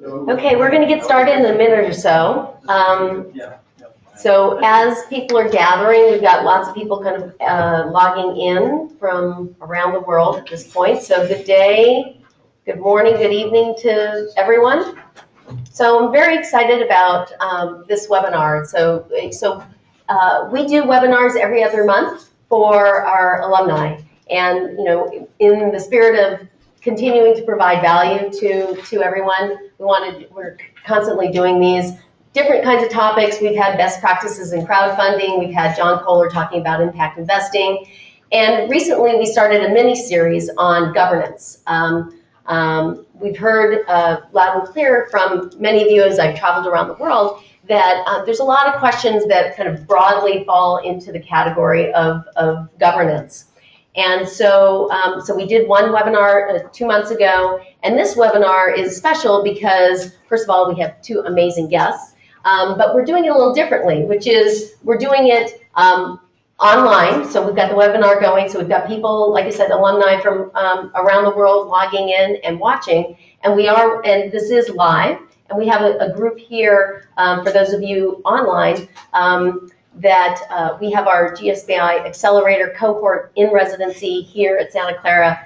Okay, we're going to get started in a minute or so. So as people are gathering, we've got lots of people kind of logging in from around the world at this point. So good day, good morning, good evening to everyone. So I'm very excited about this webinar. So we do webinars every other month for our alumni. And, you know, in the spirit of continuing to provide value to everyone, we're constantly doing these different kinds of topics. We've had best practices in crowdfunding. We've had John Kohler talking about impact investing. And recently we started a mini-series on governance. We've heard loud and clear from many of you as I've traveled around the world that there's a lot of questions that kind of broadly fall into the category of governance. And so, we did one webinar 2 months ago, and this webinar is special because, first of all, we have two amazing guests, but we're doing it a little differently, which is we're doing it online. So we've got the webinar going, so we've got people, like I said, alumni from around the world logging in and watching, and this is live, and we have a group here for those of you online that we have our GSBI Accelerator cohort in residency here at Santa Clara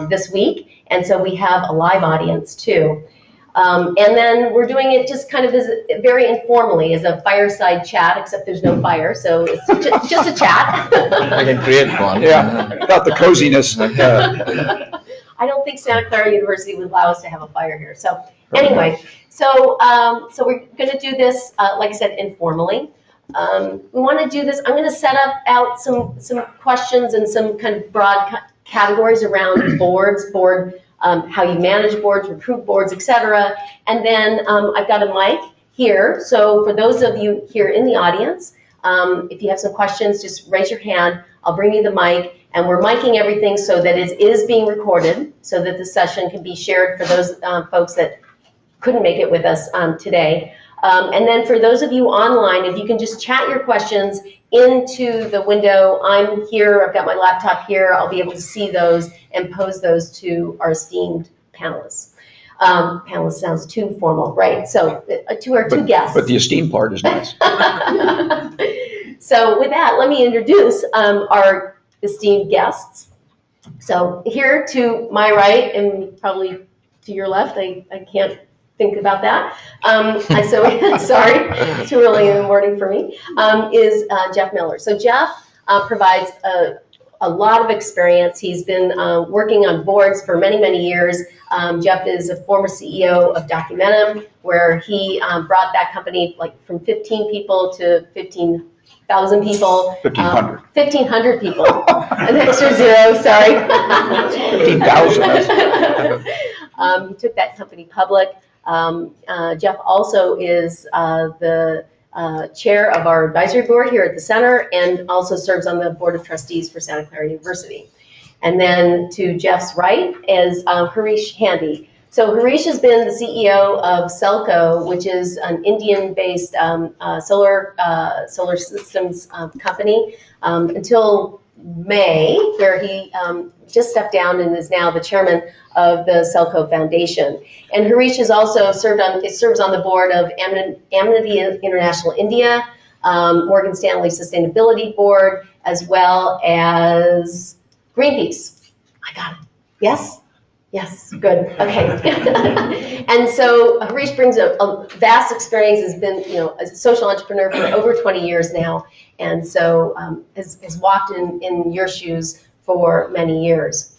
this week, and so we have a live audience too. And then we're doing it just kind of as very informally as a fireside chat, except there's no fire, so it's just a chat. I can create one. Yeah, about the coziness. I don't think Santa Clara University would allow us to have a fire here. So anyway, so we're going to do this, like I said, informally. We want to do this. I'm going to set out some questions and some kind of broad categories around boards, how you manage boards, recruit boards, etc. And then I've got a mic here. So for those of you here in the audience, if you have some questions, just raise your hand. I'll bring you the mic. And we're miking everything so that it is being recorded, so that the session can be shared for those folks that couldn't make it with us today. And then for those of you online, if you can just chat your questions into the window. I'm here, I've got my laptop here, I'll be able to see those and pose those to our esteemed panelists. Panelist sounds too formal, right? So to our two guests. But the esteemed part is nice. So with that, let me introduce our esteemed guests. So here to my right, and probably to your left, I can't think about that. So sorry, it's too early in the morning for me, is Jeff Miller. So Jeff provides a lot of experience. He's been working on boards for many, many years. Jeff is a former CEO of Documentum, where he brought that company from 15 people to 15,000 people. 1,500. 1,500 people. An extra zero, sorry. 15,000. He took that company public. Jeff also is the chair of our advisory board here at the center and also serves on the board of trustees for Santa Clara University. And then to Jeff's right is Harish Hande. So Harish has been the CEO of Selco, which is an Indian-based solar systems company until May, where he just stepped down and is now the chairman of the Selco Foundation. And Harish has also serves on the board of Amnesty International India, Morgan Stanley Sustainability Board, as well as Greenpeace. I got it. Yes? Yes, good. Okay. And so Harish brings a vast experience, has been, a social entrepreneur for over 20 years now, and so has walked in your shoes for many years.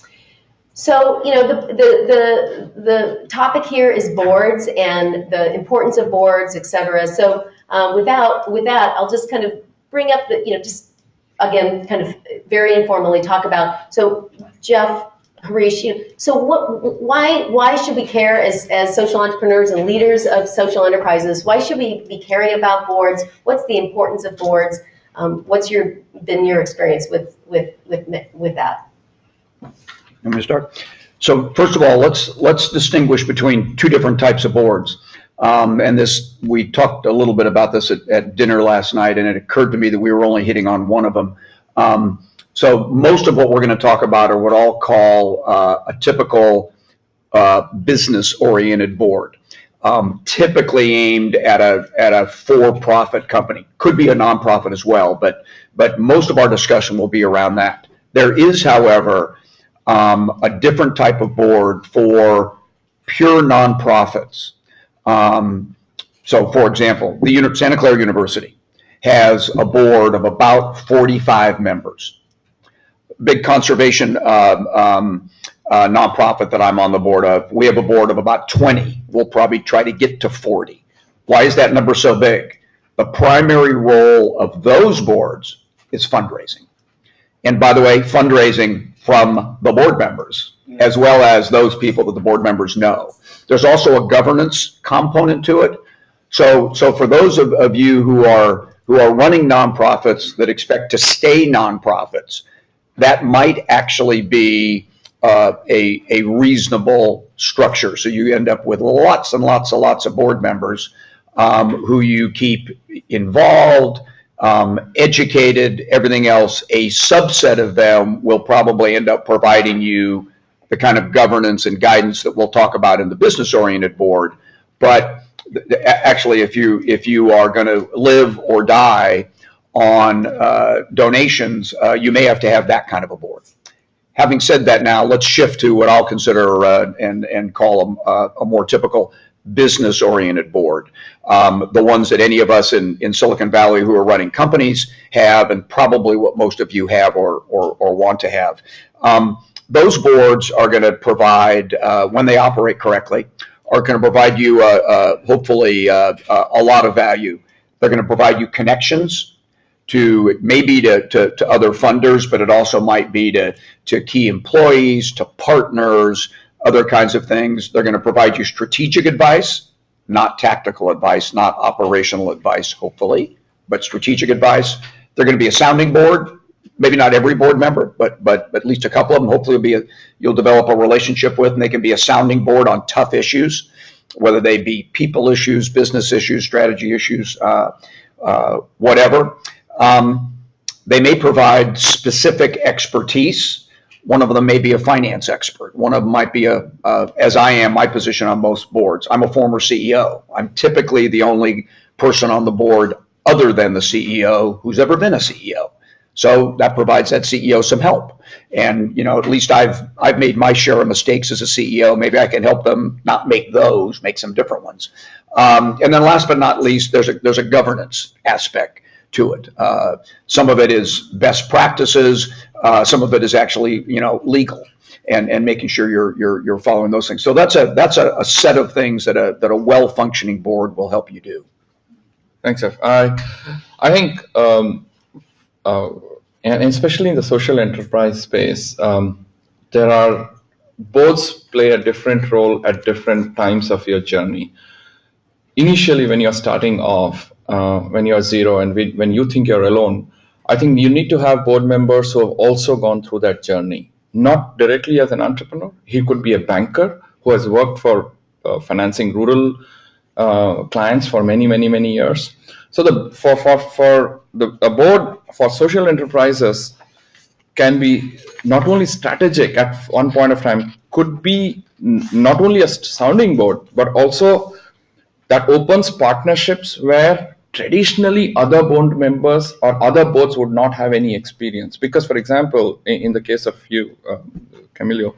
So, the topic here is boards and the importance of boards, et cetera. So with that, I'll just kind of bring up just again, kind of very informally talk about, so Jeff, Harish, so why should we care as social entrepreneurs and leaders of social enterprises? Why should we be caring about boards? What's the importance of boards? What's been your experience with that? Let me start. So first of all, let's distinguish between two different types of boards. And we talked a little bit about this at dinner last night, and it occurred to me that we were only hitting on one of them. So most of what we're going to talk about are what I'll call a typical business-oriented board. typically aimed at a for-profit company. Could be a nonprofit as well, but most of our discussion will be around that. There is, however, a different type of board for pure nonprofits. So, for example, the Santa Clara University has a board of about 45 members. Big conservation nonprofit that I'm on the board of, we have a board of about 20. We'll probably try to get to 40. Why is that number so big? The primary role of those boards is fundraising. And by the way, fundraising from the board members, as well as those people that the board members know. There's also a governance component to it. So for those of you who are running nonprofits that expect to stay nonprofits, that might actually be a reasonable structure. So you end up with lots and lots of board members who you keep involved, educated, everything else. A subset of them will probably end up providing you the kind of governance and guidance that we'll talk about in the business-oriented board. But actually, if you are going to live or die on donations, you may have to have that kind of a board. Having said that, now let's shift to what I'll consider and call a more typical business-oriented board. The ones that any of us in Silicon Valley who are running companies have, and probably what most of you have or want to have. Those boards are going to provide, when they operate correctly, are going to provide you hopefully a lot of value. They're going to provide you connections to maybe to other funders, but it also might be to key employees, to partners, other kinds of things. They're going to provide you strategic advice, not tactical advice, not operational advice, hopefully, but strategic advice. They're going to be a sounding board. Maybe not every board member, but at least a couple of them. Hopefully, you'll develop a relationship with, and they can be a sounding board on tough issues, whether they be people issues, business issues, strategy issues, whatever. They may provide specific expertise. One of them may be a finance expert. One of them might be as I am, my position on most boards. I'm a former CEO. I'm typically the only person on the board other than the CEO who's ever been a CEO. So that provides that CEO some help. And, at least I've made my share of mistakes as a CEO. Maybe I can help them not make those, make some different ones. And then last but not least, there's a governance aspect to it. Some of it is best practices. Some of it is actually, legal and making sure you're following those things. So that's a set of things that a well-functioning board will help you do. Thanks, Jeff. I think, and especially in the social enterprise space, there are boards play a different role at different times of your journey. Initially, when you're starting off, when you're zero and when you think you're alone, I think you need to have board members who have also gone through that journey. Not directly as an entrepreneur. He could be a banker who has worked for financing rural clients for many years. So a board for social enterprises can be not only strategic at one point of time, could be not only a sounding board, but also that opens partnerships where traditionally other board members or other boards would not have any experience. Because, for example, in the case of you, Camilio,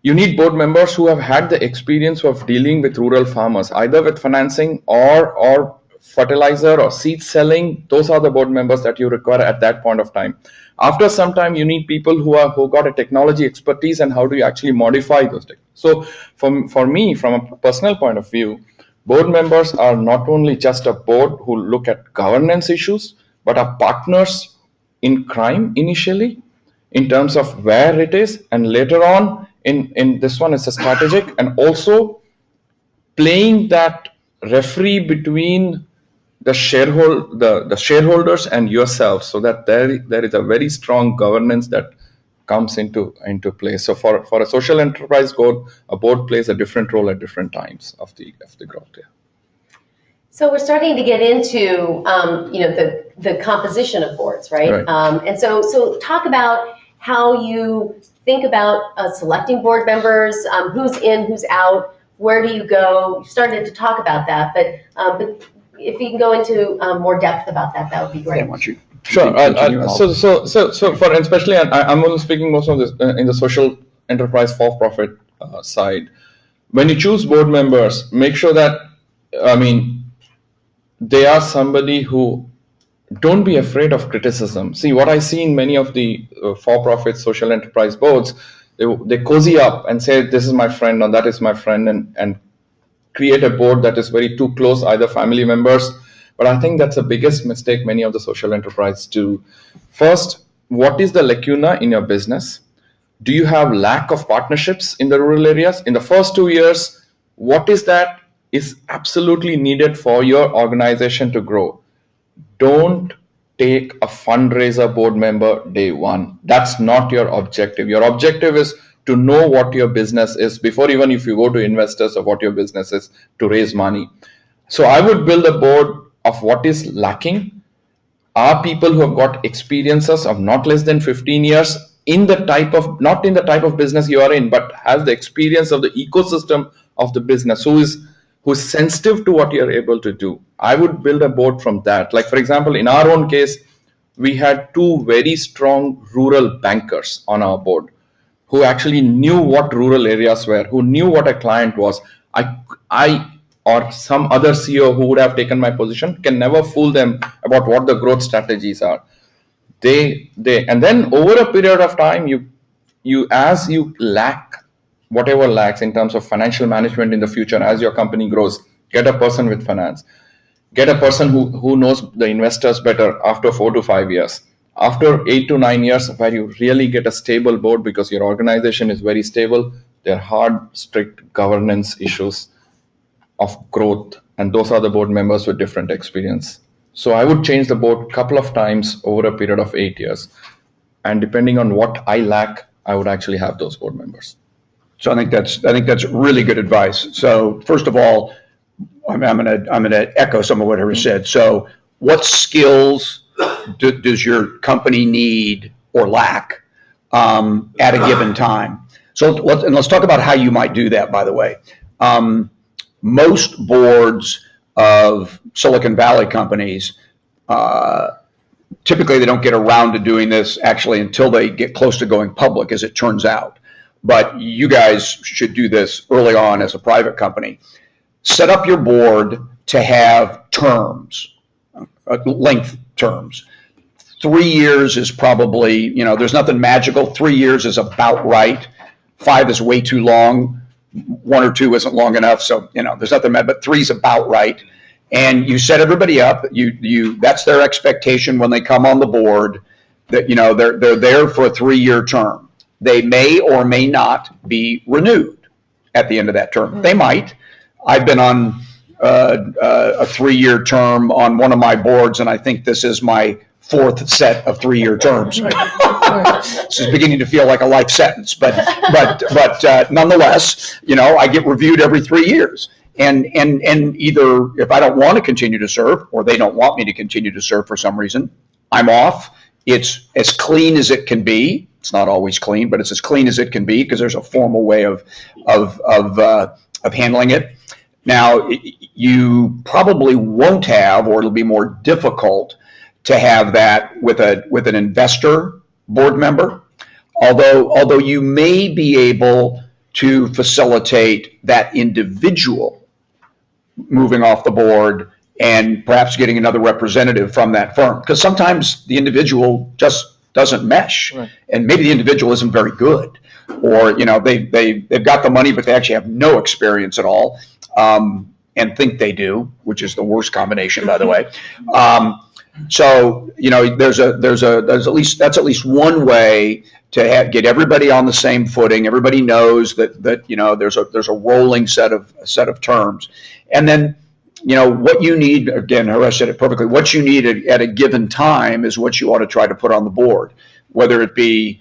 you need board members who have had the experience of dealing with rural farmers, either with financing or fertilizer or seed selling. Those are the board members that you require at that point of time. After some time, you need people who got a technology expertise, and how do you actually modify those things. So for me, from a personal point of view, board members are not only just a board who look at governance issues, but are partners in crime initially, in terms of where it is, and later on in this one it's a strategic, and also playing that referee between the shareholders and yourself, so that there is a very strong governance that comes into play. So for a social enterprise board, a board plays a different role at different times of the growth. Yeah. So we're starting to get into the composition of boards, right? And so talk about how you think about selecting board members, who's in, who's out. where do you go? You started to talk about that, but if you can go into more depth about that, that would be great. Sure. So for especially, I'm only speaking most of this in the social enterprise for-profit side. When you choose board members, make sure that, I mean, they are somebody who don't be afraid of criticism. See, what I see in many of the for-profit social enterprise boards, they cozy up and say, this is my friend or that is my friend, and create a board that is very too close, either family members. But I think that's the biggest mistake many of the social enterprise do. First, what is the lacuna in your business? Do you have lack of partnerships in the rural areas? In the first 2 years, what is that is absolutely needed for your organization to grow? Don't take a fundraiser board member day one. That's not your objective. Your objective is to know what your business is before even if you go to investors of what your business is to raise money. So I would build a board of what is lacking are people who have got experiences of not less than 15 years in the type of, not in the type of business you are in, but has the experience of the ecosystem of the business, who's sensitive to what you're able to do. I would build a board from that. Like, for example, in our own case, we had two very strong rural bankers on our board who actually knew what rural areas were, who knew what a client was. I or some other CEO who would have taken my position can never fool them about what the growth strategies are. And then over a period of time, as you lack whatever lacks in terms of financial management in the future, as your company grows, get a person with finance, get a person who knows the investors better after 4 to 5 years. After 8 to 9 years, where you really get a stable board because your organization is very stable, there are hard, strict governance issues of growth, and those are the board members with different experience. So I would change the board a couple of times over a period of 8 years, and depending on what I lack, I would actually have those board members. So I think that's really good advice. So first of all, I'm gonna echo some of what Harish said. So what skills does your company need or lack at a given time? So let's talk about how you might do that. By the way, most boards of Silicon Valley companies, typically they don't get around to doing this actually until they get close to going public, as it turns out. But you guys should do this early on as a private company. Set up your board to have terms, length terms. 3 years is probably, there's nothing magical. 3 years is about right. 5 is way too long. 1 or 2 isn't long enough. So, there's nothing bad, but 3 is about right. And you set everybody up. That's their expectation when they come on the board, that, they're there for a 3-year term. They may or may not be renewed at the end of that term. They might. I've been on a 3-year term on one of my boards, and I think this is my 4th set of 3-year terms. This is beginning to feel like a life sentence, but nonetheless, I get reviewed every 3 years. And either if I don't want to continue to serve, or they don't want me to continue to serve for some reason, I'm off. It's as clean as it can be. It's not always clean, but it's as clean as it can be because there's a formal way of handling it. Now, you probably won't have, or it'll be more difficult to have that with an investor board member. Although you may be able to facilitate that individual moving off the board and perhaps getting another representative from that firm, because sometimes the individual just doesn't mesh, right. And maybe the individual isn't very good, or they've got the money but they actually have no experience at all, and think they do, which is the worst combination, by the way. So that's at least one way to get everybody on the same footing. Everybody knows that there's a rolling set of terms, and then what you need, again, Harish said it perfectly, what you need at a given time is what you ought to try to put on the board, whether it be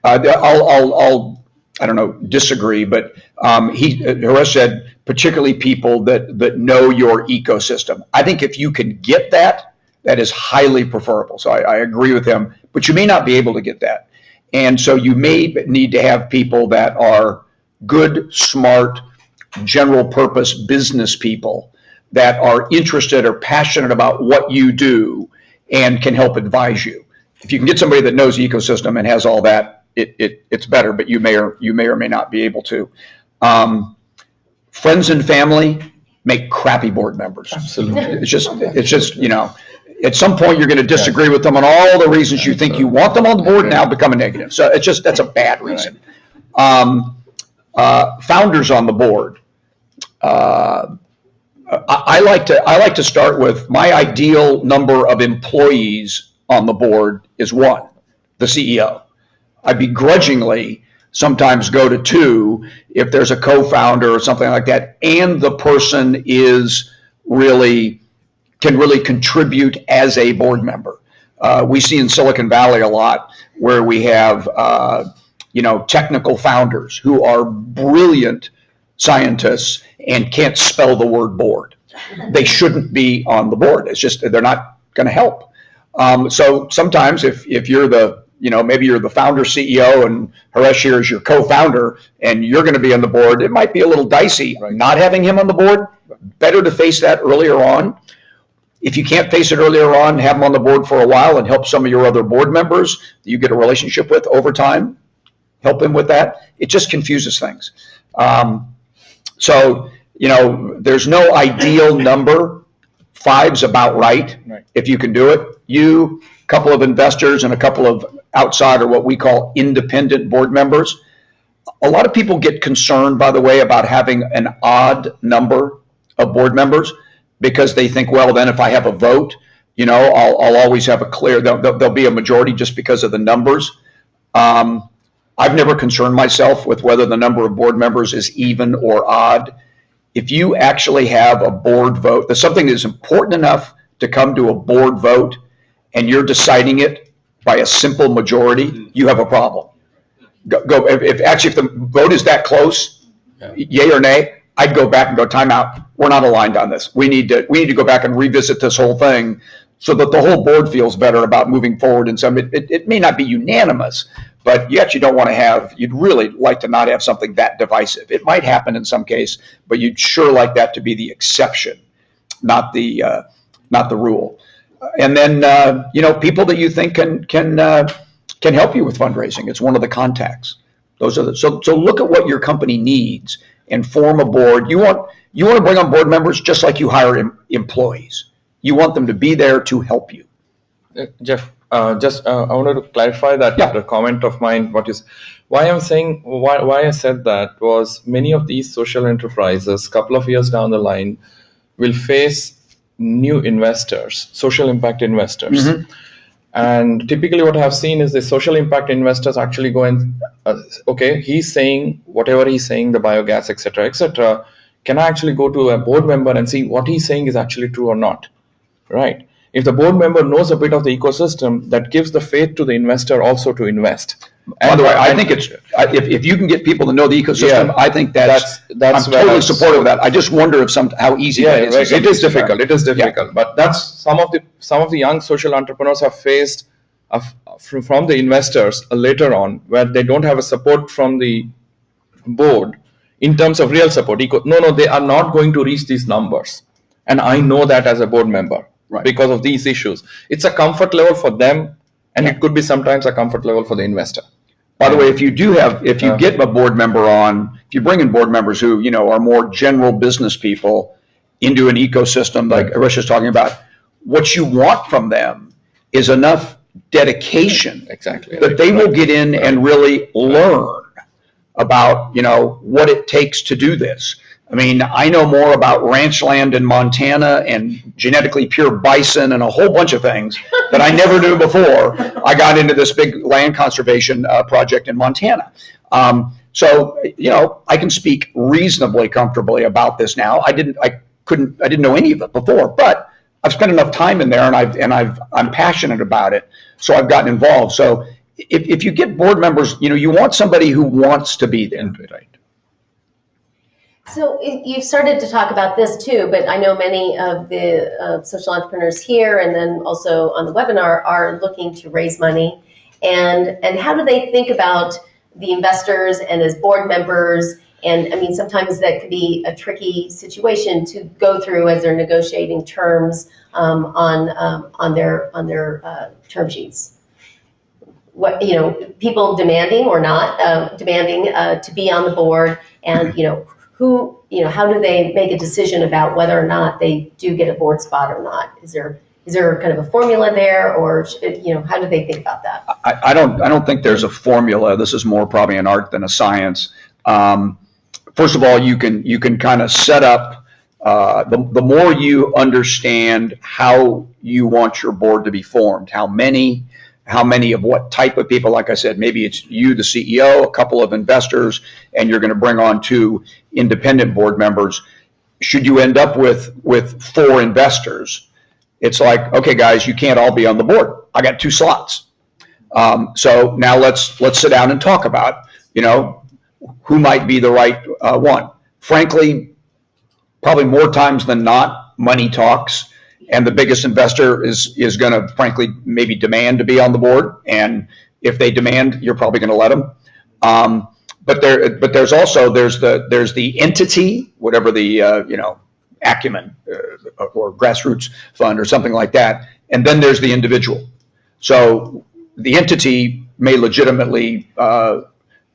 I don't know, disagree, but Harish said particularly people that know your ecosystem. I think if you can get that is highly preferable. So I agree with him, but you may not be able to get that. And so you may need to have people that are good, smart, general purpose business people that are interested or passionate about what you do and can help advise you. If you can get somebody that knows the ecosystem and has all that, it's better, but you may or may not be able to. Friends and family make crappy board members. Absolutely. It's just, you know, at some point you're going to disagree with them on all the reasons you think you want them on the board now become a negative. So it's just, that's a bad reason. Founders on the board. I like to start with my ideal number of employees on the board is 1, the CEO. I begrudgingly sometimes go to 2 if there's a co-founder or something like that, and the person can really contribute as a board member. We see in Silicon Valley a lot where we have technical founders who are brilliant scientists and can't spell the word board. They shouldn't be on the board. It's just they're not going to help. So sometimes if you're maybe you're the founder CEO and Harish here is your co-founder and you're going to be on the board, it might be a little dicey not having him on the board. Better to face that earlier on. If you can't face it earlier on, have him on the board for a while and help some of your other board members that you get a relationship with over time. Help him with that. It just confuses things. So, there's no ideal number. 5's about right. If you can do it. You, a couple of investors, and a couple of outside or what we call independent board members. A lot of people get concerned, by the way, about having an odd number of board members because they think, well, then if I have a vote, I'll always have there'll be a majority just because of the numbers. I've never concerned myself with whether the number of board members is even or odd. If you actually have a board vote, there's something that is important enough to come to a board vote and you're deciding it by a simple majority, you have a problem. If the vote is that close, yay or nay, I'd go back and go time out. We're not aligned on this. We need to go back and revisit this whole thing so that the whole board feels better about moving forward. And it may not be unanimous, but you actually don't want to you'd really like to not have something that divisive. It might happen in some case, but you'd sure like that to be the exception, not the rule. And then, people that you think can help you with fundraising. It's one of the contacts. Those are so look at what your company needs and form a board. You want to bring on board members just like you hire employees. You want them to be there to help you. Jeff, I wanted to clarify that comment of mine. Why I said that was many of these social enterprises, couple of years down the line, will face new investors, social impact investors. Mm-hmm. And typically what I have seen is the social impact investors actually go and, he's saying whatever he's saying, the biogas, et cetera, can I actually go to a board member and see what he's saying is actually true or not, right? If the board member knows a bit of the ecosystem, that gives the faith to the investor also to invest. By the way, I think if you can get people to know the ecosystem, I think that's I'm totally supportive of that. I just wonder how easy that is. It is difficult. It is difficult, but that's some of the young social entrepreneurs have faced from the investors later on, where they don't have a support from the board in terms of real support. No, they are not going to reach these numbers, and I know that as a board member. Right. Because of these issues. It's a comfort level for them, and it could be sometimes a comfort level for the investor. By the way, if you get a board member on, if you bring in board members who, are more general business people into an ecosystem like Harish is talking about, what you want from them is enough dedication that they will get in and really learn about, what it takes to do this. I mean, I know more about ranch land in Montana and genetically pure bison and a whole bunch of things that I never knew before I got into this big land conservation project in Montana. So, I can speak reasonably comfortably about this now. I didn't know any of it before, but I've spent enough time in there and I'm passionate about it. So I've gotten involved. So if you get board members, you want somebody who wants to be there. Right. So you've started to talk about this too, but I know many of the social entrepreneurs here and then also on the webinar are looking to raise money. And how do they think about the investors and as board members And I mean, sometimes that could be a tricky situation to go through as they're negotiating terms on their term sheets. What, you know, people demanding or not demanding to be on the board, and who, how do they make a decision about whether or not they do get a board spot or not? Is there kind of a formula there, or how do they think about that? I don't think there's a formula. This is more probably an art than a science. First of all, you can kind of set up the more you understand how you want your board to be formed, how many of what type of people. Like I said, maybe it's you, the CEO, a couple of investors, and you're going to bring on 2 independent board members. Should you end up with 4 investors, it's like, okay, guys, you can't all be on the board. I got 2 slots. So now let's sit down and talk about, who might be the right one. Frankly, probably more times than not, money talks, and the biggest investor is going to, frankly, maybe demand to be on the board. And if they demand, you're probably going to let them. But there's also the entity, whatever the acumen or grassroots fund or something like that, and then there's the individual. So the entity may legitimately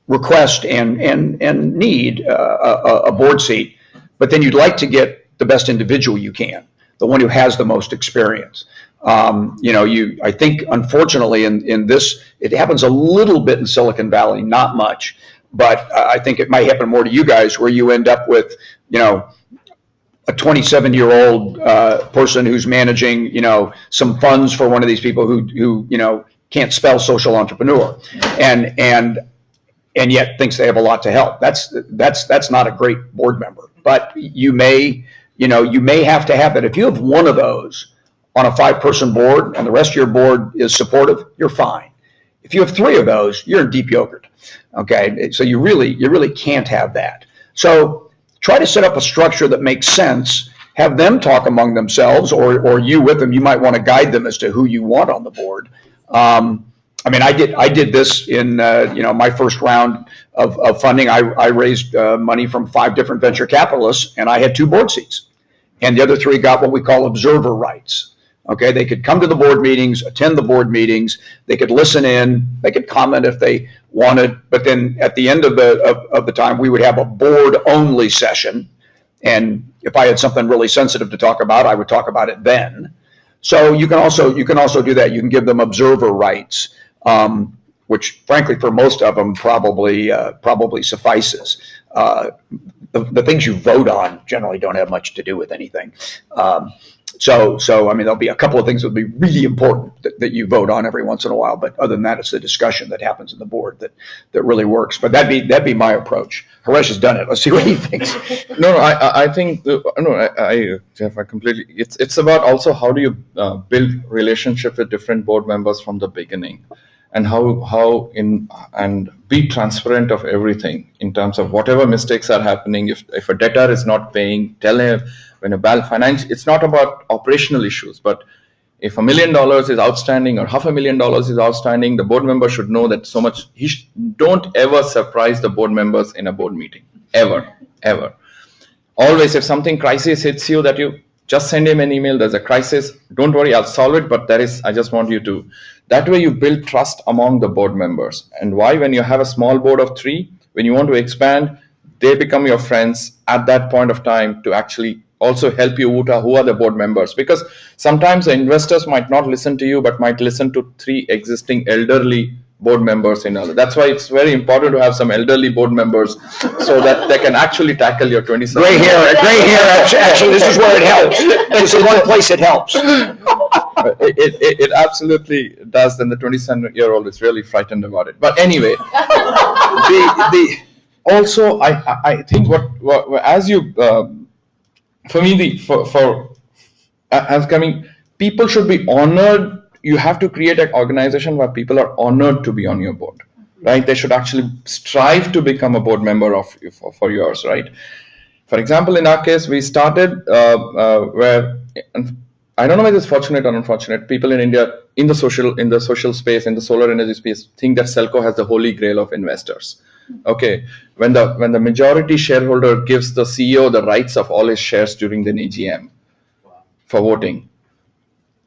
request and need a board seat, but then you'd like to get the best individual you can, the one who has the most experience. I think unfortunately in this, it happens a little bit in Silicon Valley, not much, but I think it might happen more to you guys, where you end up with, a 27-year-old person who's managing, some funds for one of these people who can't spell social entrepreneur, and yet thinks they have a lot to help. That's not a great board member. But you may have to have that. If you have one of those on a 5-person board and the rest of your board is supportive, you're fine. If you have 3 of those, you're in deep yogurt. Okay, so you really can't have that. So try to set up a structure that makes sense. Have them talk among themselves, or you with them. You might want to guide them as to who you want on the board. I did this in my first round of funding. I raised money from 5 different venture capitalists, and I had 2 board seats, and the other 3 got what we call observer rights. Okay, they could come to the board meetings, attend the board meetings, they could listen in, they could comment if they wanted, but then at the end of the time, we would have a board-only session, and if I had something really sensitive to talk about, I would talk about it then. So you can also do that. You can give them observer rights, which frankly for most of them probably suffices. The things you vote on generally don't have much to do with anything. So there'll be a couple of things that will be really important that you vote on every once in a while, but other than that, it's the discussion that happens in the board that really works. But that'd be my approach. Harish has done it. Let's see what he thinks. I think Jeff, I completely. It's about also how do you build relationship with different board members from the beginning, and and be transparent of everything in terms of whatever mistakes are happening. If a debtor is not paying, tell him. When a finance, it's not about operational issues, but if $1 million is outstanding or $500,000 is outstanding, the board member should know that so much. Don't ever surprise the board members in a board meeting, ever. Always, if something crisis hits you, that you just send him an email. There's a crisis. Don't worry, I'll solve it. But I just want you to. That way, you build trust among the board members. And why? When you have a small board of 3, when you want to expand, they become your friends at that point of time to actually also help you out who are the board members, because sometimes the investors might not listen to you but might listen to 3 existing elderly board members in other. That's why it's very important to have some elderly board members so that they can actually tackle your 27. Gray hair. Actually, this is where it helps. This is one place it helps. It absolutely does. Then the 27-year-old is really frightened about it. But anyway, also I think what as you. For me, people should be honored. You have to create an organization where people are honored to be on your board, right? They should actually strive to become a board member for yours, right? For example, in our case, we started where I don't know whether it's fortunate or unfortunate. People in India, in the social space, in the solar energy space, think that Selco has the holy grail of investors. Okay, when the majority shareholder gives the CEO the rights of all his shares during the AGM for voting.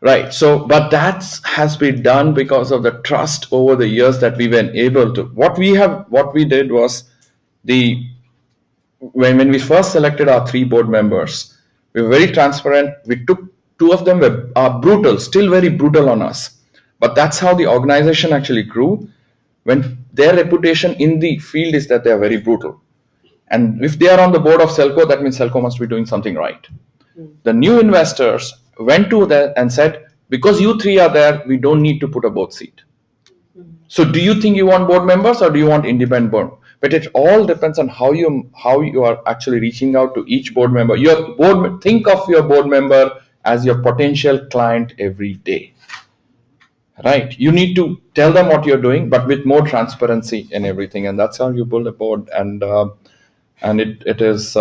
Right. So, but that has been done because of the trust over the years that we were able to. What we did was when we first selected our 3 board members, we were very transparent. We took 2 of them are brutal, still very brutal on us. But that's how the organization actually grew. When their reputation in the field is that they are very brutal. And if they are on the board of Selco, that means Selco must be doing something right. The new investors went to them and said, because you 3 are there, we don't need to put a board seat. So do you think you want board members or do you want independent board? But it all depends on how you are actually reaching out to each board member. Think of your board member as your potential client every day. Right? You need to tell them what you're doing, but with more transparency and everything. And that's how you build a board. And it's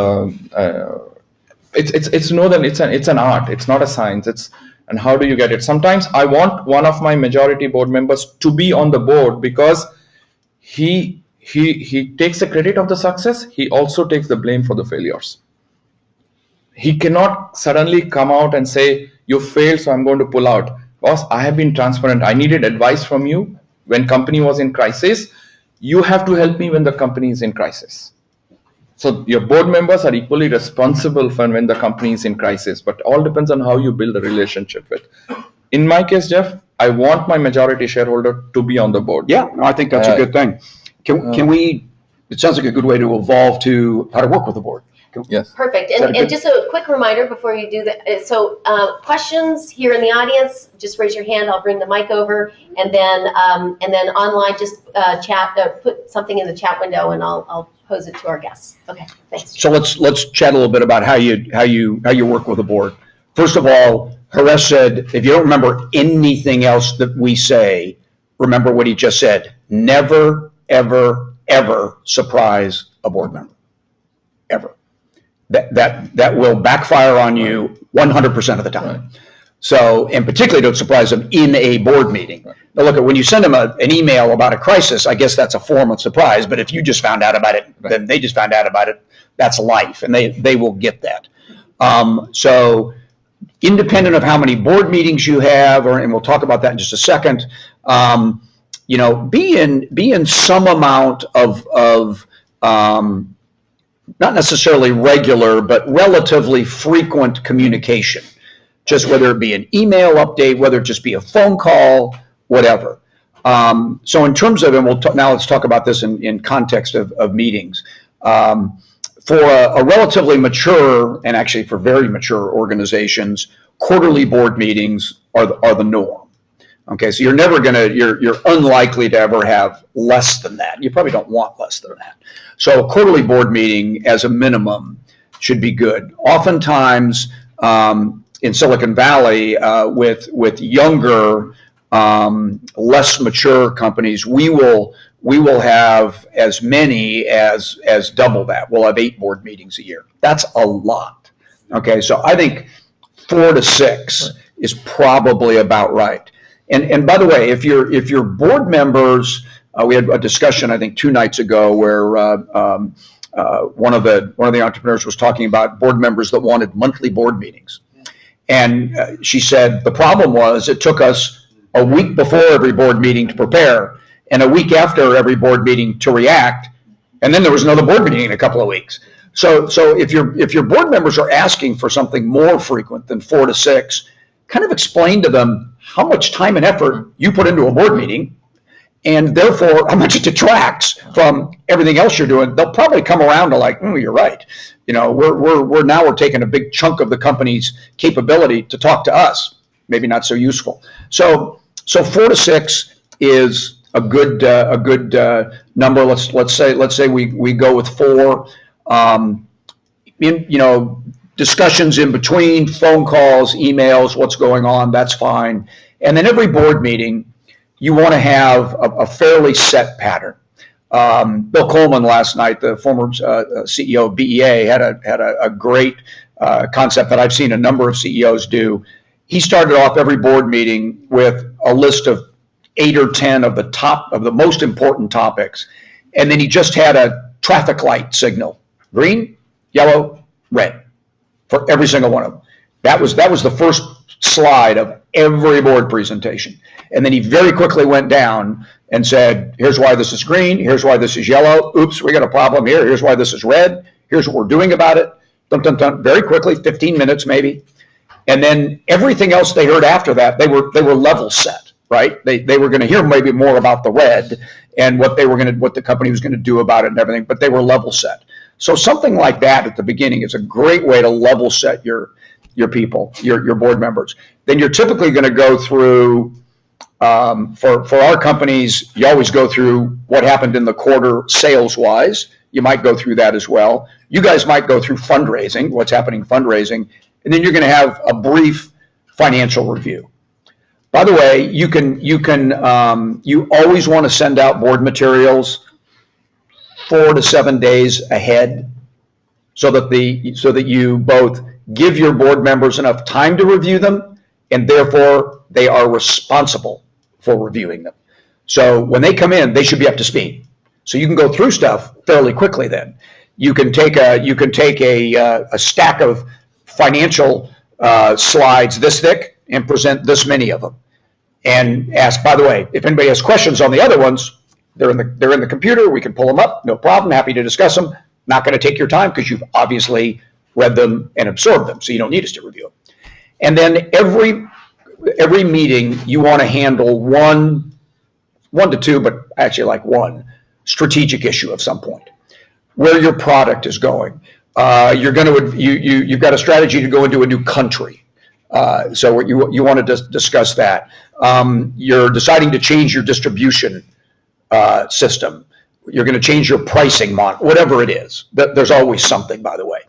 an art. It's not a science. And how do you get it? Sometimes I want one of my majority board members to be on the board because he takes the credit of the success. He also takes the blame for the failures. He cannot suddenly come out and say, you failed, so I'm going to pull out. Boss, I have been transparent. I needed advice from you when company was in crisis. You have to help me when the company is in crisis. So your board members are equally responsible for when the company is in crisis, but all depends on how you build a relationship with. In my case, Jeff, I want my majority shareholder to be on the board. Yeah, no, I think that's a good thing. Can we, it sounds like a good way to evolve to how to work with the board. Yes. Perfect. And just a quick reminder before you do that. So questions here in the audience, just raise your hand. I'll bring the mic over, and then online, just chat. Put something in the chat window, and I'll pose it to our guests. Okay. Thanks. So let's chat a little bit about how you work with the board. First of all, Harish said, if you don't remember anything else that we say, remember what he just said. Never, ever, ever surprise a board member. Ever. That will backfire on you 100% of the time. Right. So, and particularly don't surprise them in a board meeting. Right. Now look, when you send them an email about a crisis, I guess that's a form of surprise, but if you just found out about it, right, then they just found out about it, that's life, and they will get that. So independent of how many board meetings you have, and we'll talk about that in just a second, be in some amount of not necessarily regular, but relatively frequent communication, just whether it be an email update, whether it just be a phone call, whatever. So in terms of, and now let's talk about this in context of meetings. For a relatively mature, and actually for very mature organizations, quarterly board meetings are the norm. Okay, so you're unlikely to ever have less than that. You probably don't want less than that. So a quarterly board meeting as a minimum should be good. Oftentimes in Silicon Valley, with younger, less mature companies, we will have as many as double that. We'll have 8 board meetings a year. That's a lot. Okay, so I think 4 to 6 is probably about right. And by the way, if your board members, we had a discussion I think 2 nights ago where one of the entrepreneurs was talking about board members that wanted monthly board meetings, and she said the problem was it took us a week before every board meeting to prepare, and a week after every board meeting to react, and then there was another board meeting in a couple of weeks. So if your board members are asking for something more frequent than 4 to 6, kind of explain to them how much time and effort you put into a board meeting, and therefore how much it detracts from everything else you're doing. They'll probably come around to like, you're right. We're taking a big chunk of the company's capability to talk to us. Maybe not so useful. So 4 to 6 is a good number. Let's say we go with 4. Discussions in between, phone calls, emails, what's going on, that's fine. And then every board meeting, you want to have a fairly set pattern. Bill Coleman last night, the former CEO of BEA, had a great concept that I've seen a number of CEOs do. He started off every board meeting with a list of 8 or 10 of the most important topics. and then he just had a traffic light signal, green, yellow, red, for every single one of them. That was the first slide of every board presentation. And then he very quickly went down and said, here's why this is green, here's why this is yellow, oops, we got a problem here, here's why this is red, here's what we're doing about it, dun, dun, dun, very quickly, 15 minutes maybe. And then everything else they heard after that, they were level set, right? They were going to hear maybe more about the red and what the company was going to do about it and everything, but they were level set. So something like that at the beginning is a great way to level set your people, your board members. Then you're typically going to go through, for our companies, you always go through what happened in the quarter sales-wise. You might go through that as well. You guys might go through fundraising, what's happening fundraising, and then you're going to have a brief financial review. By the way, you always want to send out board materials 4 to 7 days ahead, so that you both give your board members enough time to review them, and therefore they are responsible for reviewing them. So when they come in, they should be up to speed. So you can go through stuff fairly quickly. Then you can take a stack of financial slides this thick and present this many of them, and ask. By the way, if anybody has questions on the other ones, they're in the computer. We can pull them up. No problem. Happy to discuss them. Not going to take your time because you've obviously read them and absorbed them, so you don't need us to review them. And then every meeting, you want to handle one to two, but actually like one strategic issue of some point, where your product is going. You've got a strategy to go into a new country, so you want to discuss that. You're deciding to change your distribution system. You're going to change your pricing model, whatever it is. There's always something, by the way.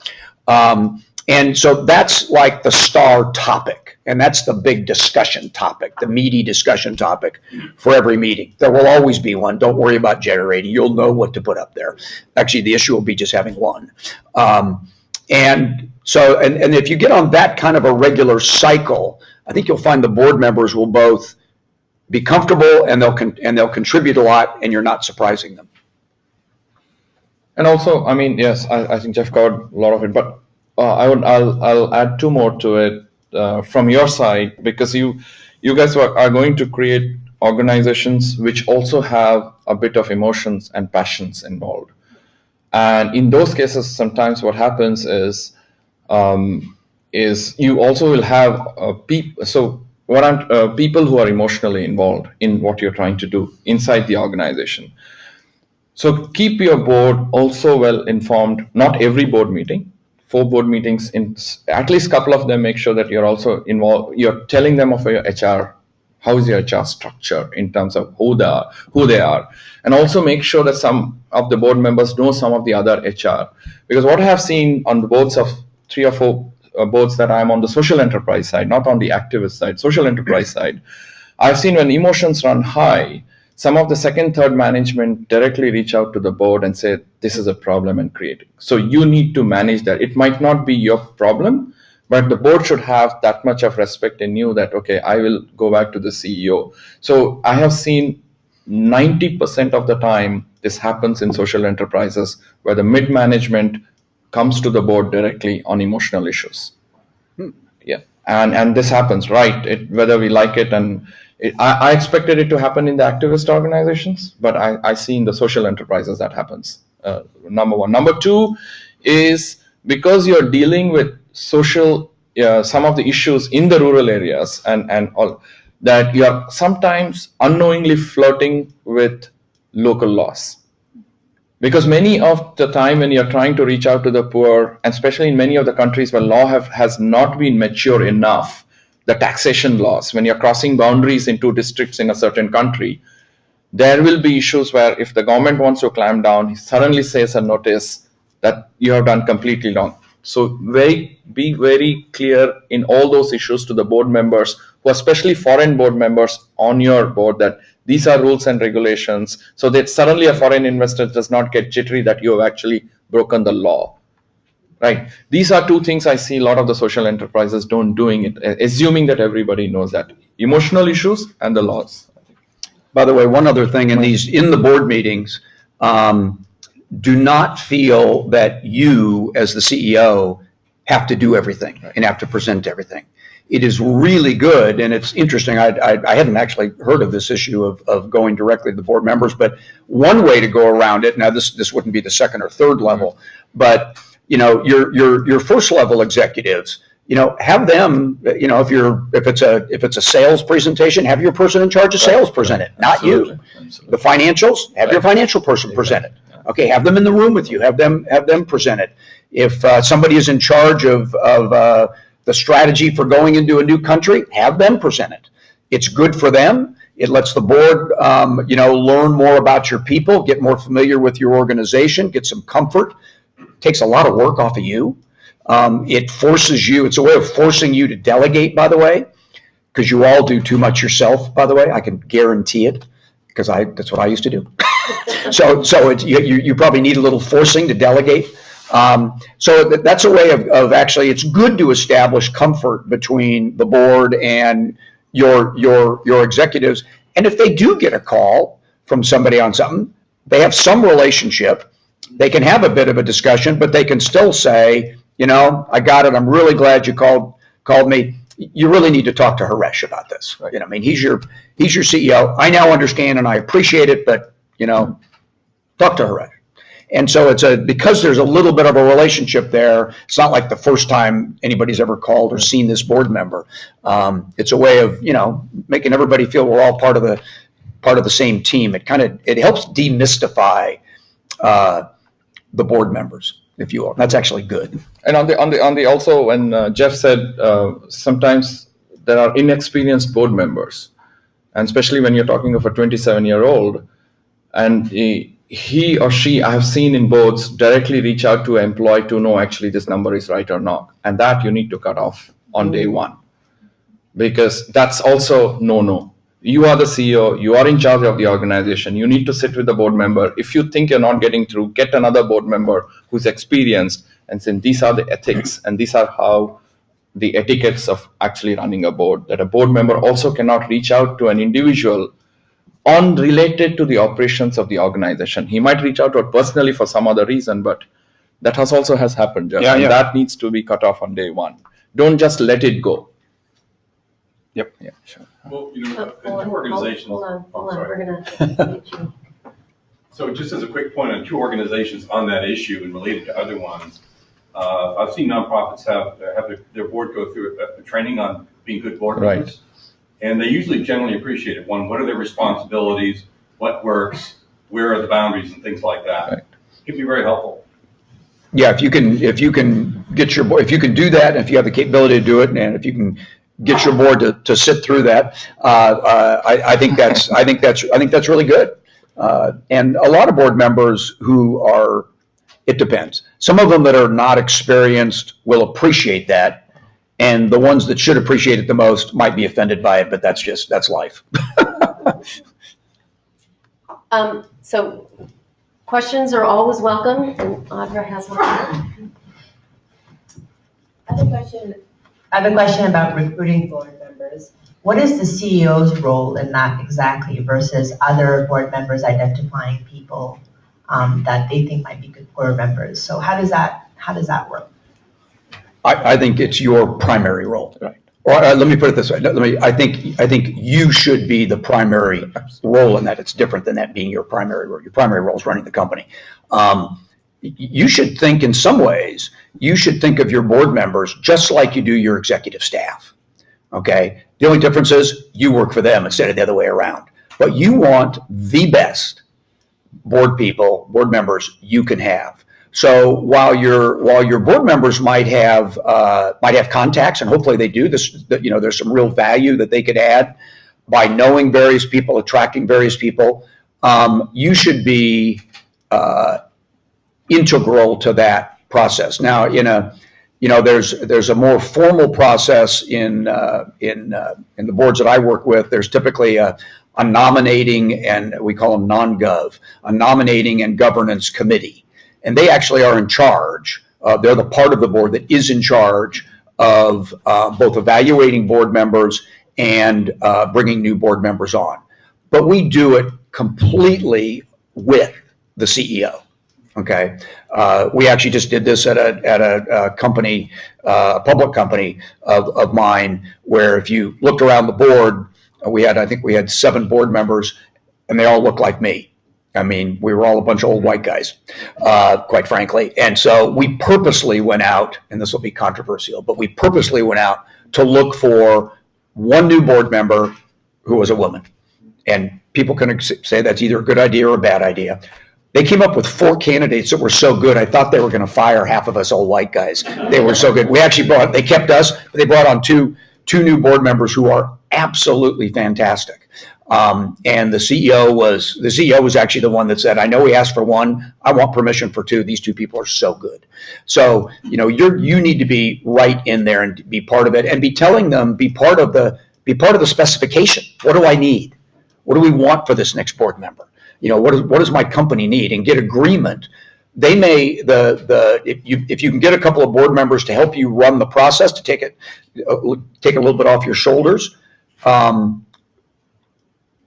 And so that's like the star topic, and that's the big discussion topic, the meaty discussion topic for every meeting. There will always be one. Don't worry about generating. You'll know what to put up there. Actually, the issue will be just having one. And if you get on that kind of a regular cycle, I think you'll find the board members will both be comfortable and they'll contribute a lot, and you're not surprising them. And also, I mean, yes, I think Jeff covered a lot of it, but I'll add two more to it from your side, because you guys are going to create organizations which also have a bit of emotions and passions involved. And in those cases, sometimes what happens is you also will have people who are emotionally involved in what you're trying to do inside the organization. So keep your board also well informed. Not every board meeting, 4 board meetings, in at least a couple of them, make sure that you're also involved. You're telling them of your HR, how is your HR structure in terms of who they are, and also make sure that some of the board members know some of the other HR. Because what I have seen on the boards of 3 or 4 boards that I'm on the social enterprise side, not on the activist side, social enterprise side, I've seen when emotions run high, some of the second, third management directly reach out to the board and say, this is a problem and create it. So you need to manage that. It might not be your problem, but the board should have that much of respect in you that, okay, I will go back to the CEO. So I have seen 90% of the time this happens in social enterprises where the mid-management comes to the board directly on emotional issues. Yeah, and this happens, right? Whether we like it, and I expected it to happen in the activist organizations, but I see in the social enterprises that happens. Number one. Number two is because you're dealing with social, some of the issues in the rural areas and all that, you're sometimes unknowingly flirting with local laws. Because many of the time when you're trying to reach out to the poor, and especially in many of the countries where law has not been mature enough, the taxation laws, when you're crossing boundaries into districts in a certain country, there will be issues where if the government wants to clamp down, he suddenly says a notice that you have done completely wrong. So be very clear in all those issues to the board members, who are especially foreign board members on your board, that these are rules and regulations, so that suddenly a foreign investor does not get jittery that you have actually broken the law. Right. These are 2 things I see a lot of the social enterprises don't doing it, assuming that everybody knows that. Emotional issues and the laws. By the way, one other thing in the board meetings, do not feel that you, as the CEO, have to do everything and have to present everything. It is really good, and it's interesting. I hadn't actually heard of this issue of going directly to the board members, but one way to go around it. Now, this wouldn't be the second or third level, but your first level executives, have them. If it's a sales presentation, have your person in charge of sales present it, not you. The financials, have your financial person present it. Okay, have them in the room with you. Have them present it. If somebody is in charge of the strategy for going into a new country, have them present it. It's good for them. It lets the board, learn more about your people, get more familiar with your organization, get some comfort. It takes a lot of work off of you. It forces you. It's a way of forcing you to delegate, by the way, because you all do too much yourself, by the way. I can guarantee it, because that's what I used to do. So you probably need a little forcing to delegate. So that's a way of actually, it's good to establish comfort between the board and your executives. And if they do get a call from somebody on something, they have some relationship. They can have a bit of a discussion, but they can still say, I got it. I'm really glad you called me. You really need to talk to Harish about this. Right. He's your CEO. I now understand and I appreciate it, but talk to Harish. And so because there's a little bit of a relationship there. It's not like the first time anybody's ever called or seen this board member. It's a way of making everybody feel we're all part of the same team. It helps demystify the board members, if you will. That's actually good. And on the also, when Jeff said sometimes there are inexperienced board members, and especially when you're talking of a 27-year-old, and he or she, I have seen in boards, directly reach out to an employee to know actually this number is right or not. And that you need to cut off on day one, because that's also no. You are the CEO, you are in charge of the organization. You need to sit with the board member. If you think you're not getting through, get another board member who's experienced and say, these are the ethics and these are how the etiquettes of actually running a board, that a board member also cannot reach out to an individual unrelated to the operations of the organization. He might reach out to it personally for some other reason, but that also has happened. Just, and that needs to be cut off on day one. Don't just let it go. Yep. Yeah, sure. Well, in two organizations. Hold on. We're gonna get you. So just as a quick point on two organizations on that issue and related to other ones, I've seen nonprofits have their board go through a training on being good board members. Right. And they usually generally appreciate it. One, what are their responsibilities? What works? Where are the boundaries and things like that? Right. It can be very helpful. Yeah, if you can get your board, if you can do that, and if you have the capability to do it, and if you can get your board to sit through that, I think that's really good. And a lot of board members who are, it depends. Some of them that are not experienced will appreciate that. And the ones that should appreciate it the most might be offended by it, but that's life. So questions are always welcome, and Audra has one. I have a question about recruiting board members. What is the CEO's role in that exactly versus other board members identifying people that they think might be good board members? So how does that work? I think it's your primary role. Right. Or let me put it this way. I think you should be the primary role in that. It's different than that being your primary role. Your primary role is running the company. You should think, in some ways, you should think of your board members just like you do your executive staff. Okay. The only difference is you work for them instead of the other way around. But you want the best board members you can have. So while your board members might have contacts, and hopefully they do, there's some real value that they could add by knowing various people, attracting various people. You should be integral to that process. Now, there's a more formal process in the boards that I work with. There's typically a nominating, and we call them non-gov, a nominating and governance committee. And they actually are in charge. They're the part of the board that is in charge of both evaluating board members and bringing new board members on. But we do it completely with the CEO. Okay, we actually just did this at a company, a public company of mine, where if you looked around the board, I think we had 7 board members, and they all looked like me. I mean, we were all a bunch of old white guys, quite frankly. And so we purposely went out, and this will be controversial, but we purposely went out to look for one new board member who was a woman. And people can say that's either a good idea or a bad idea. They came up with 4 candidates that were so good, I thought they were going to fire half of us old white guys. They were so good. They kept us, but they brought on two new board members who are absolutely fantastic. And the CEO was actually the one that said, I know he asked for 1, I want permission for 2. These 2 people are so good. So, you need to be right in there and be part of it, and be telling them, be part of the specification. What do I need? What do we want for this next board member? What does my company need? And get agreement. They may, if you can get a couple of board members to help you run the process, to take a little bit off your shoulders, to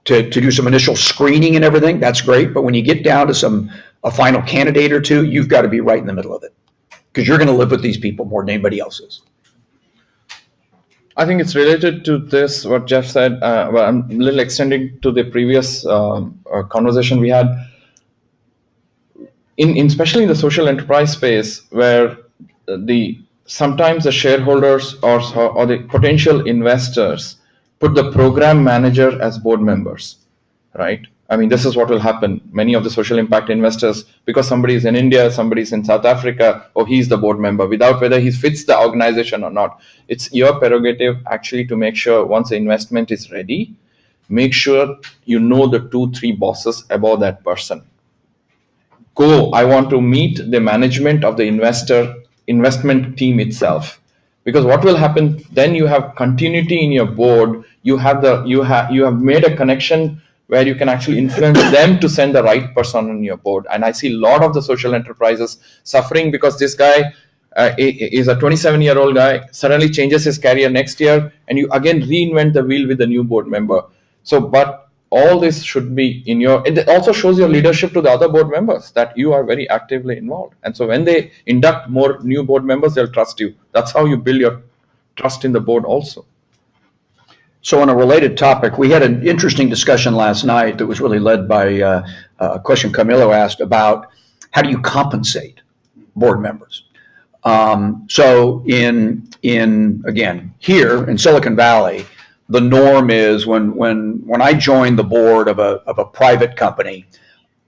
do some initial screening and everything, that's great. But when you get down to a final candidate or 2, you've got to be right in the middle of it, because you're going to live with these people more than anybody else is. I think it's related to this, what Jeff said. Well, I'm a little extending to the previous conversation we had. Especially in the social enterprise space, where sometimes the shareholders or the potential investors put the program manager as board members, right? I mean, this is what will happen. Many of the social impact investors, because somebody is in India, somebody's in South Africa, he's the board member, without whether he fits the organization or not. It's your prerogative actually to make sure once the investment is ready, make sure you know the 2-3 bosses above that person. I want to meet the management of the investment team itself. Because what will happen, then you have continuity in your board, you have made a connection where you can actually influence them to send the right person on your board. And I see a lot of the social enterprises suffering because this guy is a 27-year-old guy, suddenly changes his career next year, and you again reinvent the wheel with the new board member. So, but all this should be it also shows your leadership to the other board members that you are very actively involved. And so when they induct more new board members, they'll trust you. That's how you build your trust in the board also. So on a related topic, we had an interesting discussion last night that was really led by a question Camilo asked about how do you compensate board members? So again, here in Silicon Valley, the norm is when I join the board of a private company,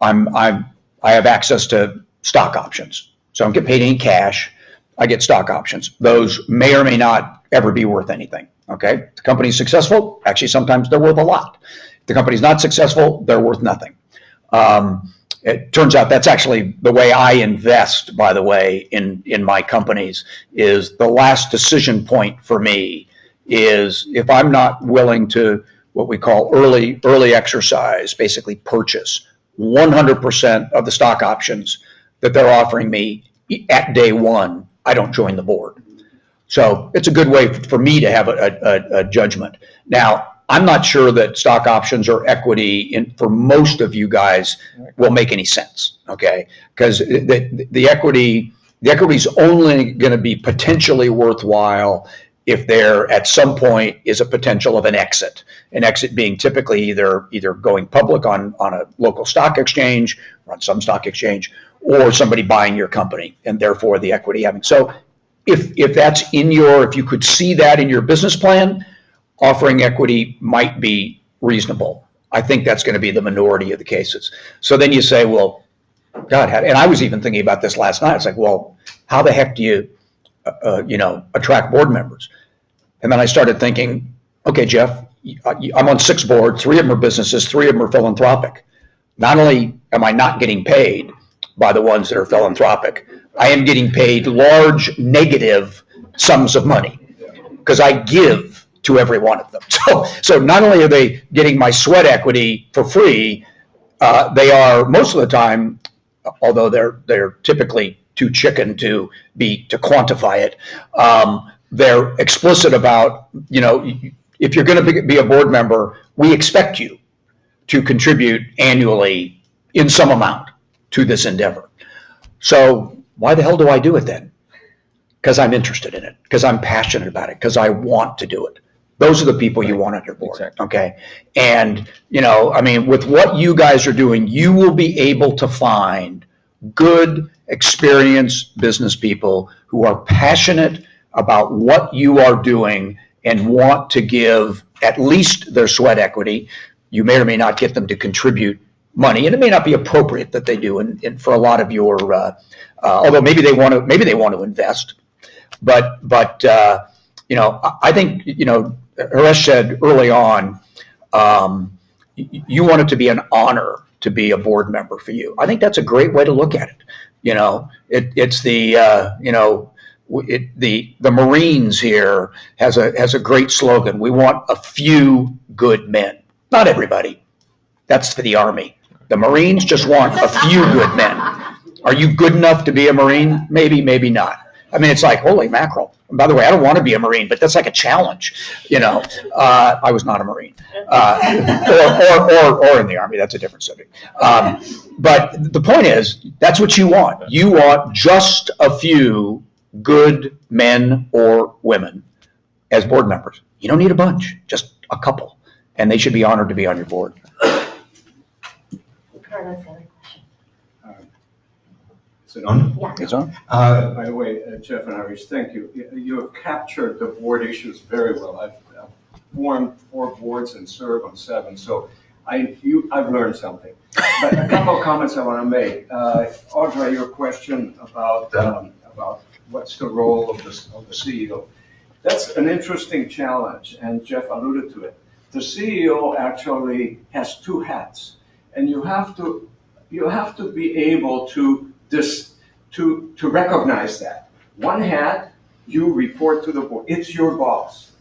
I have access to stock options. So I don't get paid in cash. I get stock options. Those may or may not ever be worth anything. Okay, if the company's successful, actually sometimes they're worth a lot. If the company's not successful, they're worth nothing. It turns out that's actually the way I invest, by the way, in my companies, is the last decision point for me is if I'm not willing to what we call early exercise, basically purchase 100% of the stock options that they're offering me at day 1, I don't join the board. So it's a good way for me to have a judgment. Now, I'm not sure that stock options or equity for most of you guys will make any sense, okay? Because the equity is only going to be potentially worthwhile if there at some point is a potential of an exit being typically either going public on a local stock exchange or on some stock exchange, or somebody buying your company, and therefore the equity having. So if that's if you could see that in your business plan, offering equity might be reasonable. I think that's going to be the minority of the cases. So then you say, well, God, and I was even thinking about this last night. It's like, well, how the heck do you, attract board members? And then I started thinking, okay, Jeff, I'm on 6 boards. 3 of them are businesses. 3 of them are philanthropic. Not only am I not getting paid by the ones that are philanthropic, I am getting paid large negative sums of money because I give to every one of them. So not only are they getting my sweat equity for free, they are most of the time, although they're typically too chicken to quantify it, they're explicit about, if you're going to be a board member, we expect you to contribute annually in some amount. to this endeavor. So why the hell do I do it then? Because I'm interested in it, because I'm passionate about it, because I want to do it. Those are the people you want on your board, Exactly. okay? And, I mean, with what you guys are doing, you will be able to find good, experienced business people who are passionate about what you are doing and want to give at least their sweat equity. You may or may not get them to contribute money, and it may not be appropriate that they do. And for a lot of your, although maybe they want to invest, but I think Harish said early on, you want it to be an honor to be a board member for you. I think that's a great way to look at it. It's the Marines here has a great slogan. We want a few good men. Not everybody. That's for the Army. The Marines just want a few good men. Are you good enough to be a Marine? Maybe, maybe not. I mean, it's like, holy mackerel. And by the way, I don't want to be a Marine, but that's like a challenge. I was not a Marine, or in the Army. That's a different subject. But the point is, that's what you want. You want just a few good men or women as board members. You don't need a bunch, just a couple, and they should be honored to be on your board. Is it on? Yeah. It's on. By the way, Jeff and Harish, thank you. You have captured the board issues very well. I've formed 4 boards and served on 7, so I've learned something. But a couple of comments I want to make. Audrey, your question about what's the role of the CEO. That's an interesting challenge, and Jeff alluded to it. The CEO actually has 2 hats, and you have to be able to recognize that. One hat, you report to the board. It's your boss.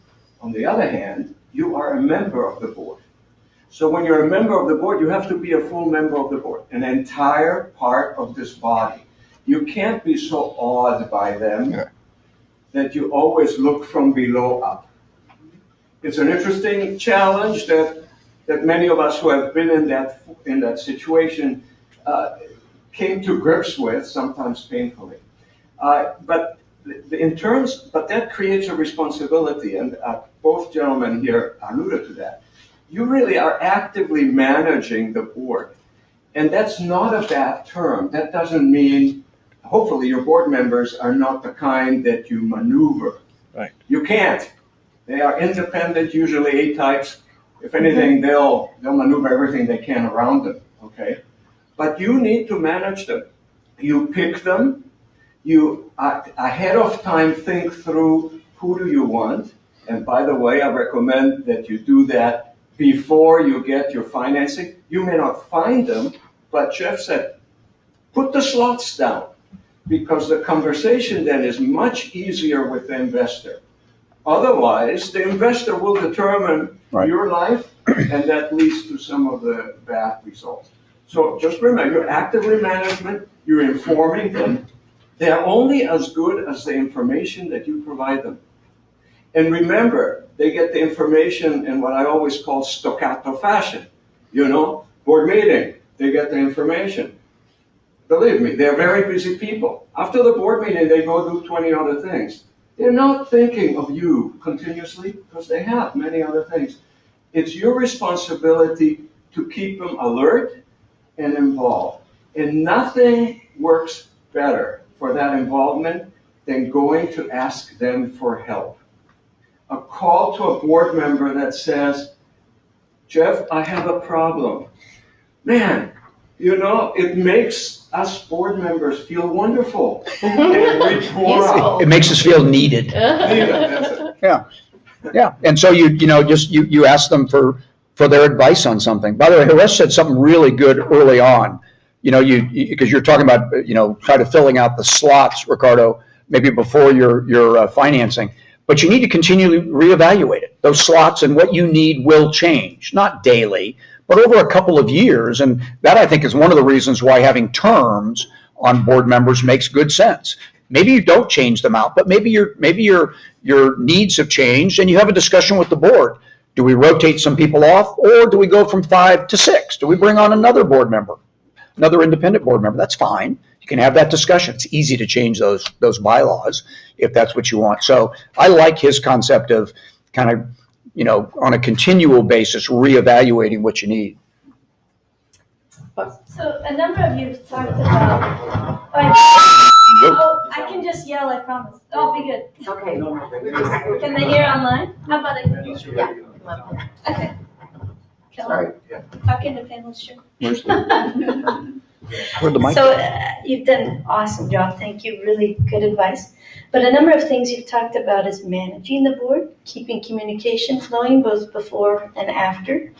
On the other hand, you are a member of the board. So when you're a member of the board, you have to be a full member of the board, an entire part of this body. You can't be so awed by them that you always look from below up. It's an interesting challenge that many of us who have been in that situation came to grips with, sometimes painfully. But that creates a responsibility, and both gentlemen here alluded to that. You really are actively managing the board, and that's not a bad term. That doesn't mean, hopefully your board members are not the kind that you maneuver. Right. You can't. They are independent, usually A-types. If anything, they'll maneuver everything they can around them, okay? But you need to manage them. You pick them. You ahead of time think through who do you want. And by the way, I recommend that you do that before you get your financing. You may not find them, but Jeff said, put the slots down, because the conversation then is much easier with the investor. Otherwise, the investor will determine your life, and that leads to some of the bad results. So just remember, you're actively management, you're informing them. They are only as good as the information that you provide them. And remember, they get the information in what I always call staccato fashion. Board meeting, they get the information. Believe me, they're very busy people. After the board meeting, they go do 20 other things. They're not thinking of you continuously because they have many other things. It's your responsibility to keep them alert and involved. And nothing works better for that involvement than going to ask them for help. A call to a board member that says, Jeff, I have a problem. Man, it makes us board members feel wonderful. It makes us feel needed. Yeah. And so you ask them for their advice on something. By the way, Harish said something really good early on. Because you're talking about try to filling out the slots, Ricardo, maybe before your financing. But you need to continually reevaluate it. Those slots and what you need will change, not daily, but over a couple of years. And that, I think, is one of the reasons why having terms on board members makes good sense. Maybe you don't change them out, but maybe your needs have changed, and you have a discussion with the board. Do we rotate some people off, or do we go from 5 to 6? Do we bring on another board member? another independent board member. That's fine. You can have that discussion. It's easy to change those bylaws if that's what you want. So I like his concept of kind of, on a continual basis, reevaluating what you need. So a number of you have talked about, I can just yell, I promise. I'll be good. Okay. Can they hear online? How about I? Yeah. Okay. Sorry. Talking to panelists, sure. Where'd the mic? So you've done an awesome job. Thank you. Really good advice. But a number of things you've talked about is managing the board, keeping communication flowing both before and after,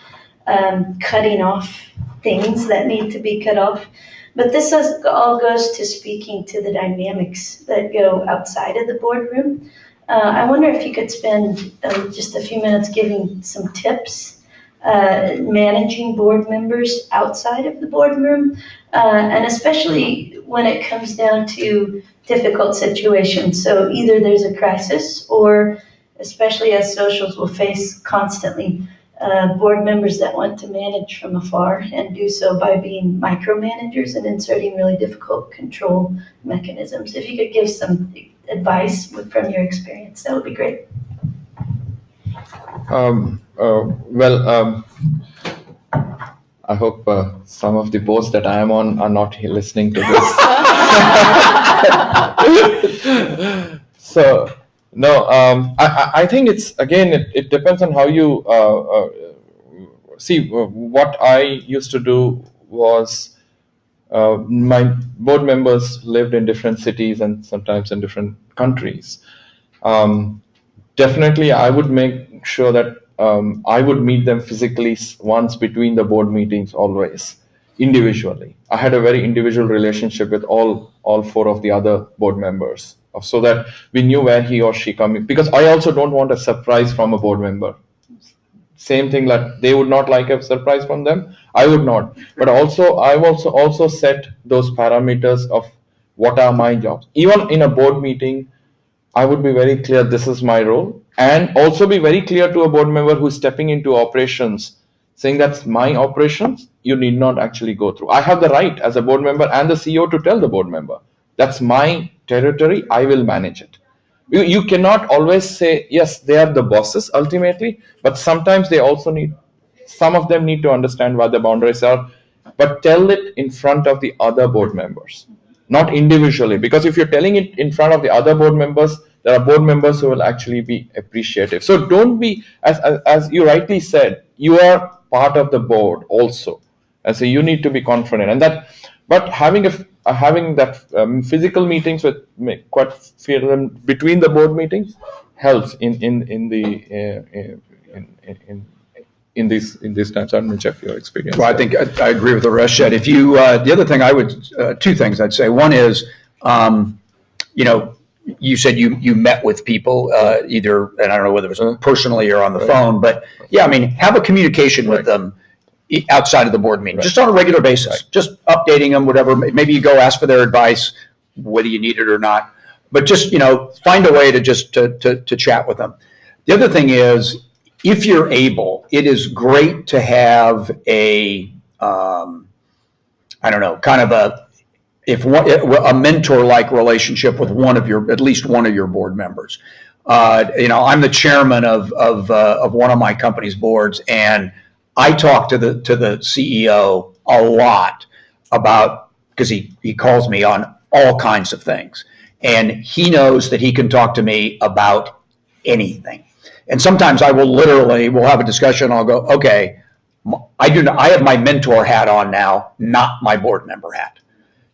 cutting off things that need to be cut off. But this all goes to speaking to the dynamics that go outside of the boardroom. I wonder if you could spend just a few minutes giving some tips, managing board members outside of the boardroom, and especially when it comes down to difficult situations. So either there's a crisis, or especially as socials will face constantly, board members that want to manage from afar and do so by being micromanagers and inserting really difficult control mechanisms. If you could give some advice from your experience, that would be great. I hope some of the boards that I am on are not listening to this. So, no, I think it's, again, it depends on how you see. What I used to do was, my board members lived in different cities and sometimes in different countries. Definitely, I would make sure that I would meet them physically once between the board meetings, always individually. I had a very individual relationship with all 4 of the other board members, so that we knew where he or she coming, because I also don't want a surprise from a board member. Same thing, that they would not like a surprise from them, I would not. But also, I've also set those parameters of what are my jobs. Even in a board meeting, I would be very clear, this is my role, and also be very clear to a board member who's stepping into operations, saying that's my operations, you need not actually go through. I have the right as a board member and the CEO to tell the board member, that's my territory, I will manage it. You cannot always say, yes, they are the bosses ultimately, but sometimes they also some of them need to understand what the boundaries are, but tell it in front of the other board members, not individually, because if you're telling it in front of the other board members, there are board members who will actually be appreciative. So don't be, as you rightly said, you are part of the board also, and so you need to be confident. And that, but having that physical meetings with quite between the board meetings helps in these times. I don't know, Jeff, your experience. Well, I think I agree with the rest. If you, the other thing I would, 2 things I'd say. One is, you said you met with people either, and I don't know whether it was personally or on the phone, but yeah, I mean, have a communication with them outside of the board meeting, just on a regular basis, just updating them, whatever. Maybe you go ask for their advice, whether you need it or not, but just, find a way to just to chat with them. The other thing is, if you're able, it is great to have a, I don't know, kind of a mentor-like relationship with at least one of your board members. I'm the chairman of one of my company's boards, and I talk to the CEO a lot about, because he calls me on all kinds of things, and he knows that he can talk to me about anything. And sometimes we'll have a discussion. I'll go, okay, I have my mentor hat on now, not my board member hat.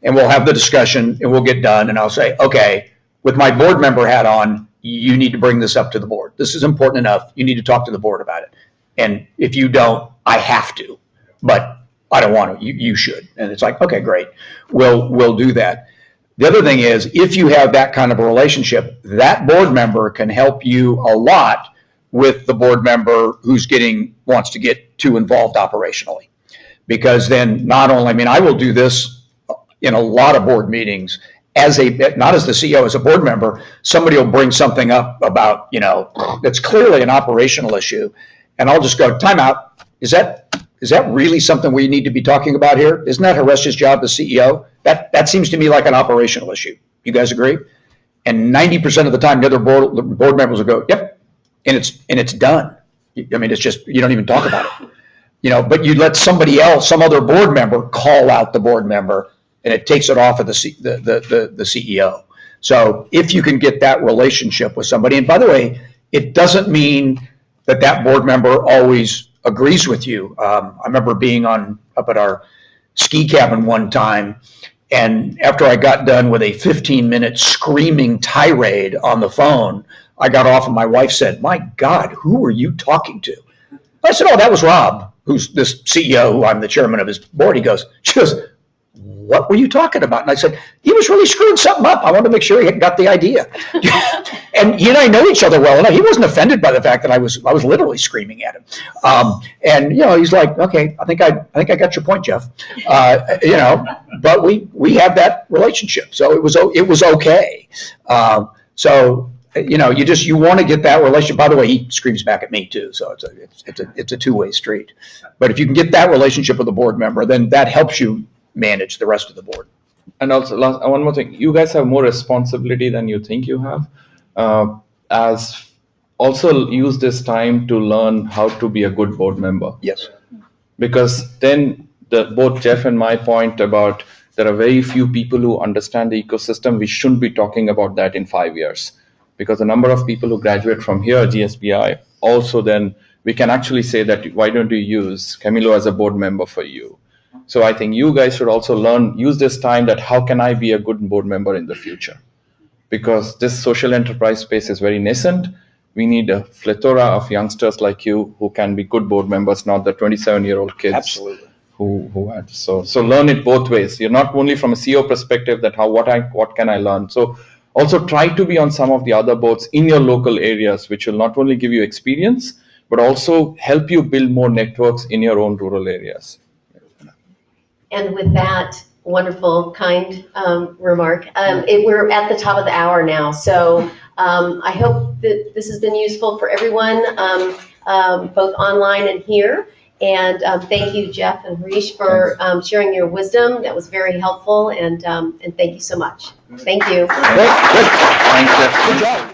And we'll have the discussion and we'll get done. And I'll say, okay, with my board member hat on, you need to bring this up to the board. This is important enough. You need to talk to the board about it. And if you don't, I have to, but I don't want to, you should. And it's like, okay, great. We'll do that. The other thing is, if you have that kind of a relationship, that board member can help you a lot with the board member who's wants to get too involved operationally. Because then not only, I will do this in a lot of board meetings not as the CEO, as a board member, somebody will bring something up about, that's clearly an operational issue. And I'll just go, time out. Is that is that really something we need to be talking about here? Isn't that Harish's job, the CEO? That seems to me like an operational issue. You guys agree? And 90% of the time, the other board members will go, yep, and it's done. I mean, it's just, you don't even talk about it. You know, but you let somebody else, some other board member, call out the board member, and it takes it off of the CEO. So if you can get that relationship with somebody, and by the way, it doesn't mean that board member always agrees with you. I remember being up at our ski cabin one time, and after I got done with a 15-minute screaming tirade on the phone, I got off and my wife said, "My God, who were you talking to?" I said, "Oh, that was Rob, who's this CEO, who I'm the chairman of his board." She goes, "What were you talking about?" And I said, "He was really screwing something up. I wanted to make sure he got the idea." And he and I know each other well enough. He wasn't offended by the fact that I was literally screaming at him. And you know, he's like, "Okay, I think I got your point, Jeff." You know, but we have that relationship, so it was okay. So you know, you want to get that relationship. By the way, he screams back at me too, so it's a two-way street. But if you can get that relationship with a board member, then that helps you manage the rest of the board. And also, one more thing, you guys have more responsibility than you think you have. As also use this time to learn how to be a good board member. Yes. Because then both Jeff and my point about there are very few people who understand the ecosystem. We shouldn't be talking about that in 5 years. Because the number of people who graduate from here, GSBI, also then we can actually say that why don't you use Camilo as a board member for you? So I think you guys should also use this time that how can I be a good board member in the future? Because this social enterprise space is very nascent. We need a plethora of youngsters like you who can be good board members, not the 27-year-old kids. Absolutely. Who had so learn it both ways. You're not only from a CEO perspective that what can I learn. So also try to be on some of the other boards in your local areas, which will not only give you experience, but also help you build more networks in your own rural areas. And with that wonderful, kind remark, we're at the top of the hour now. So I hope that this has been useful for everyone, both online and here. And thank you, Jeff and Harish, for sharing your wisdom. That was very helpful. And thank you so much. Thank you. Great. Good. Thanks, Jeff. Good job.